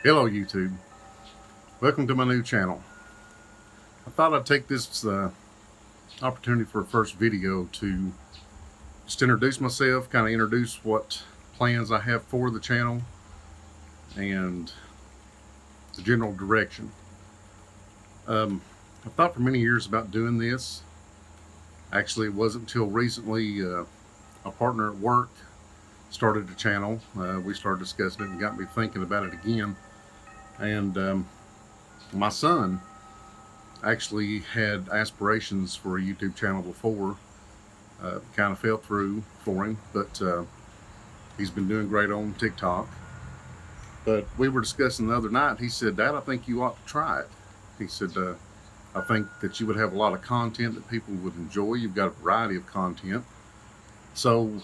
Hello YouTube, welcome to my new channel. I thought I'd take this opportunity for a first video to just introduce myself, kind of introduce what plans I have for the channel and the general direction. I've thought for many years about doing this. Actually, it wasn't until recently a partner at work started a channel. We started discussing it and got me thinking about it again. And my son actually had aspirations for a YouTube channel before. Kind of fell through for him, but he's been doing great on TikTok. But we were discussing the other night. He said, "Dad, I think you ought to try it." He said, "I think that you would have a lot of content that people would enjoy. You've got a variety of content." So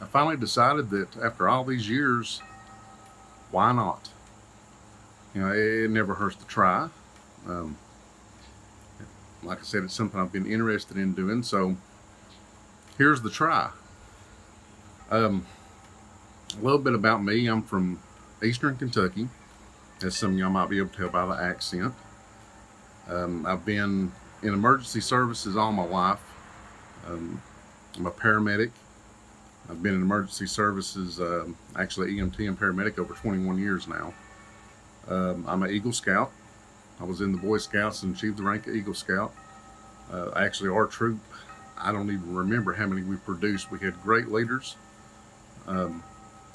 I finally decided that after all these years, why not? You know, it never hurts to try. Like I said, it's something I've been interested in doing, so here's the try. A little bit about me. I'm from Eastern Kentucky, as some of y'all might be able to tell by the accent. I've been in emergency services all my life. I'm a paramedic. I've been in emergency services, actually EMT and paramedic, over 21 years now. I'm an Eagle Scout. I was in the Boy Scouts and achieved the rank of Eagle Scout. Actually, our troop, I don't even remember how many we produced. We had great leaders, and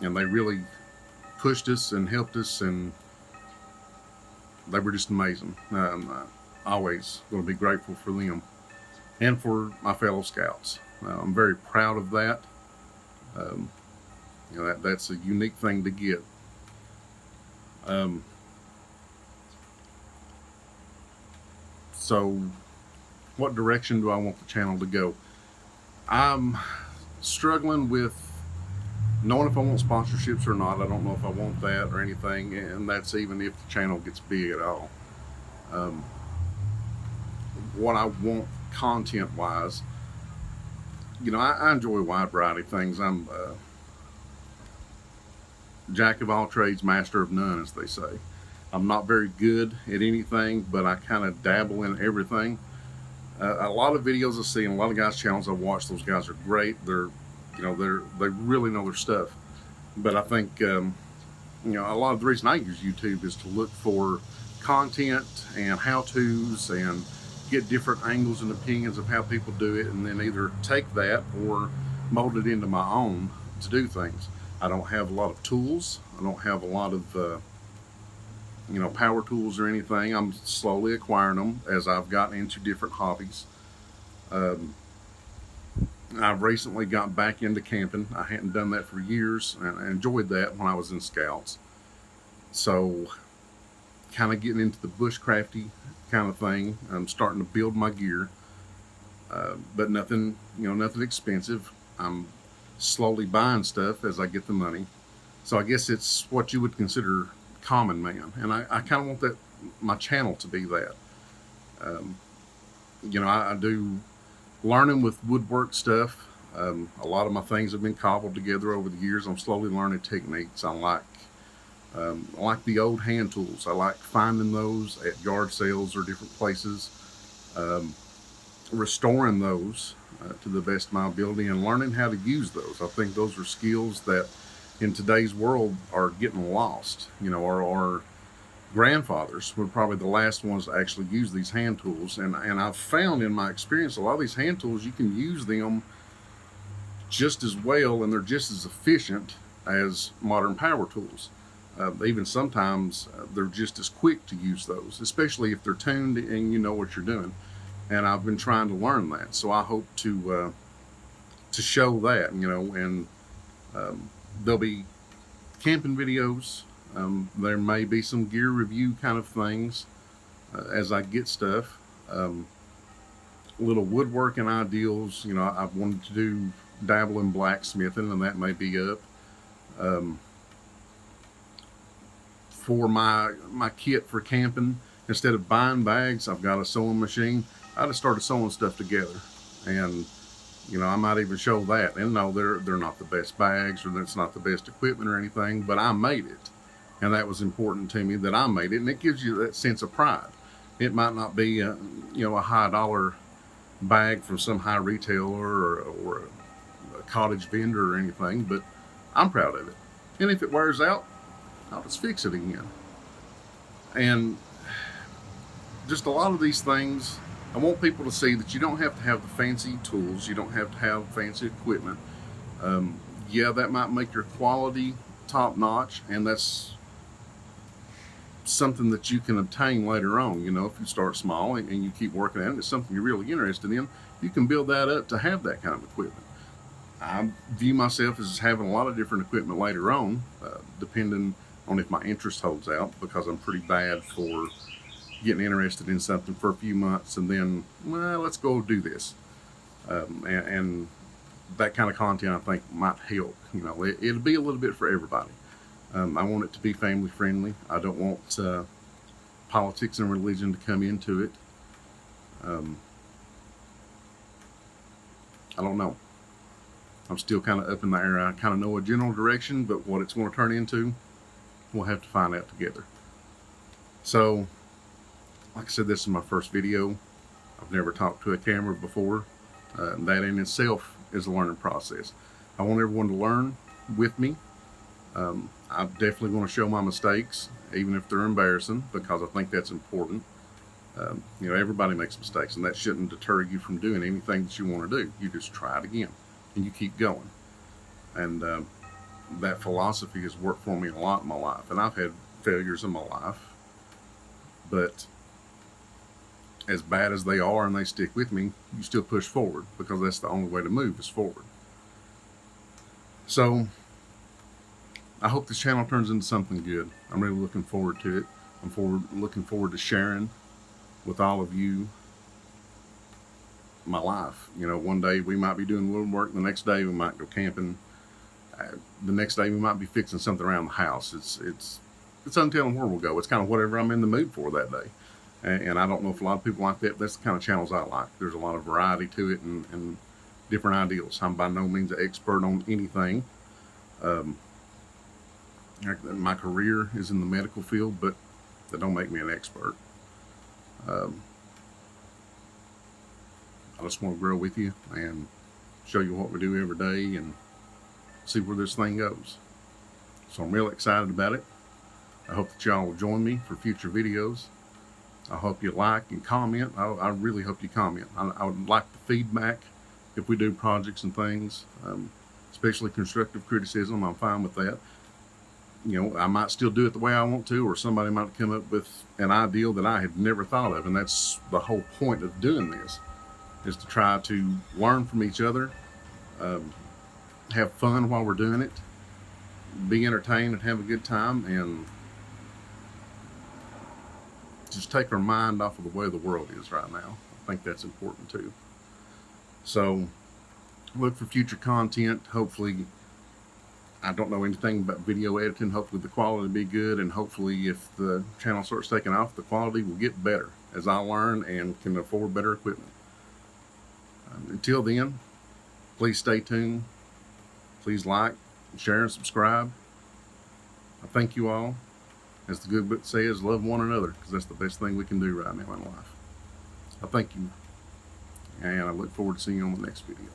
they really pushed us and helped us, and they were just amazing. Always going to be grateful for them and for my fellow Scouts. I'm very proud of that. You know, that's a unique thing to get. So what direction do I want the channel to go? I'm struggling with knowing if I want sponsorships or not. I don't know if I want that or anything, and that's even if the channel gets big at all. What I want content wise, you know, I enjoy a wide variety of things. I'm jack of all trades, master of none, as they say. I'm not very good at anything, but I kind of dabble in everything. A lot of videos I see and a lot of guys' channels I watch, those guys are great. They really know their stuff. But I think, you know, a lot of the reason I use YouTube is to look for content and how-tos and get different angles and opinions of how people do it, and then either take that or mold it into my own to do things. I don't have a lot of tools. I don't have a lot of you know, power tools or anything. I'm slowly acquiring them as I've gotten into different hobbies. I've recently got back into camping. I hadn't done that for years, and I enjoyed that when I was in Scouts. So kind of getting into the bushcrafty kind of thing. I'm starting to build my gear, but nothing, you know, nothing expensive. I'm slowly buying stuff as I get the money. So I guess it's what you would consider common man, and I kind of want that, my channel, to be that. You know, I do learning with woodwork stuff. A lot of my things have been cobbled together over the years. I'm slowly learning techniques. I like the old hand tools. I like finding those at yard sales or different places, restoring those to the best of my ability, and learning how to use those. I think those are skills that in today's world are getting lost. You know, our grandfathers were probably the last ones to actually use these hand tools, and I've found in my experience a lot of these hand tools, you can use them just as well and they're just as efficient as modern power tools. Even sometimes they're just as quick to use those, especially if they're tuned and you know what you're doing. And I've been trying to learn that, so I hope to show that, you know, and there'll be camping videos. There may be some gear review kind of things as I get stuff. Little woodworking ideals. You know, I've wanted to dabble in blacksmithing, and that may be up. For my kit for camping, instead of buying bags, I've got a sewing machine. I just started sewing stuff together, and you know, I might even show that. And no, they're not the best bags, or that's not the best equipment or anything, but I made it. and that was important to me that I made it, and it gives you that sense of pride. It might not be a high dollar bag from some high retailer or a cottage vendor or anything, but I'm proud of it. And if it wears out, I'll just fix it again. And just a lot of these things, I want people to see that you don't have to have the fancy tools, you don't have to have fancy equipment. Yeah, that might make your quality top notch, and that's something that you can obtain later on. If you start small and you keep working at it, it's something you're really interested in, you can build that up to have that kind of equipment. I view myself as having a lot of different equipment later on, depending on if my interest holds out, because I'm pretty bad for getting interested in something for a few months and then, well, let's go do this. And that kind of content I think might help. It'll be a little bit for everybody. I want it to be family friendly. I don't want politics and religion to come into it. I don't know. I'm still kind of up in the air. I kind of know a general direction, but what it's going to turn into, we'll have to find out together. So, like I said, this is my first video. I've never talked to a camera before. That in itself is a learning process. I want everyone to learn with me. I'm definitely going to show my mistakes, even if they're embarrassing, because I think that's important. Everybody makes mistakes, and that shouldn't deter you from doing anything that you want to do. You just try it again, and you keep going. And that philosophy has worked for me a lot in my life. And I've had failures in my life, but as bad as they are and they stick with me, you still push forward, because that's the only way to move, is forward. So I hope this channel turns into something good. I'm really looking forward to it. Looking forward to sharing with all of you my life. One day we might be doing woodwork, the next day we might go camping, the next day we might be fixing something around the house. It's untelling where we'll go. It's kind of whatever I'm in the mood for that day. And I don't know if a lot of people like that. That's the kind of channels I like. There's a lot of variety to it and different ideals. I'm by no means an expert on anything. My career is in the medical field, but that don't make me an expert. I just want to grow with you and show you what we do every day and see where this thing goes. So I'm really excited about it. I hope that y'all will join me for future videos. I hope you like and comment. I really hope you comment. I would like the feedback if we do projects and things, especially constructive criticism. I'm fine with that. I might still do it the way I want to, or somebody might come up with an ideal that I had never thought of, and that's the whole point of doing this, is to try to learn from each other, have fun while we're doing it, be entertained and have a good time, and just take our mind off of the way the world is right now. I think that's important too. So look for future content. Hopefully, I don't know anything about video editing. Hopefully the quality will be good, and hopefully if the channel starts taking off, the quality will get better as I learn and can afford better equipment. Until then, please stay tuned. Please like, share, and subscribe. I thank you all. As the good book says, love one another, because that's the best thing we can do right now in life. I thank you, and I look forward to seeing you on the next video.